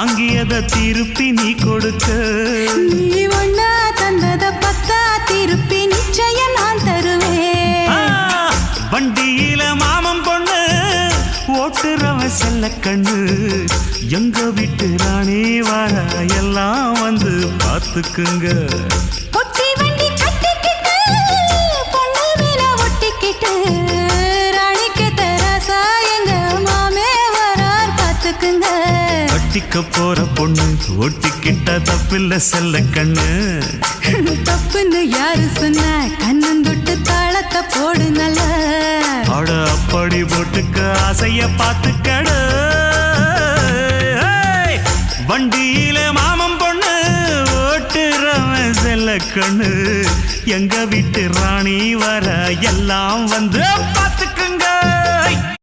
வாங்கியத திருப்பி நீ கொடுக்க. நீ ஒண்ணா தந்தத பத்தா திருப்பி நிச்சயம் நான் தருவேன். வண்டியில மாமன் பொண்ணு ஓட்டுறவன் செல்ல கண்ணு. எங்க வீட்டு ராணி வர எல்லாம் வந்து பார்த்துக்குங்க. ஒட்டி வண்டி கட்டிக்கிட்டு பொண்ணு மேல ஒட்டிக்கிட்டு ராணிக்கு தராசா எங்க மாமே வரார் பார்த்துக்குங்க. கட்டிக்க போற பொண்ணு ஒட்டிக்கிட்ட தப்பில்ல செல்ல கண்ணு. தப்புன்னு யாரு சொன்ன கண்ணந்தொட்டு தாளத்தை போடு நல்ல. அட அப்படி போட்டுக்க ஆசைய பார்த்துக்கடு. வண்டியில மாமன் பொண்ணு ஓட்டுறவன் செல்ல கண்ணு. எங்க வீட்டு ராணி வர எல்லாம் வந்து பார்த்துக்குங்க.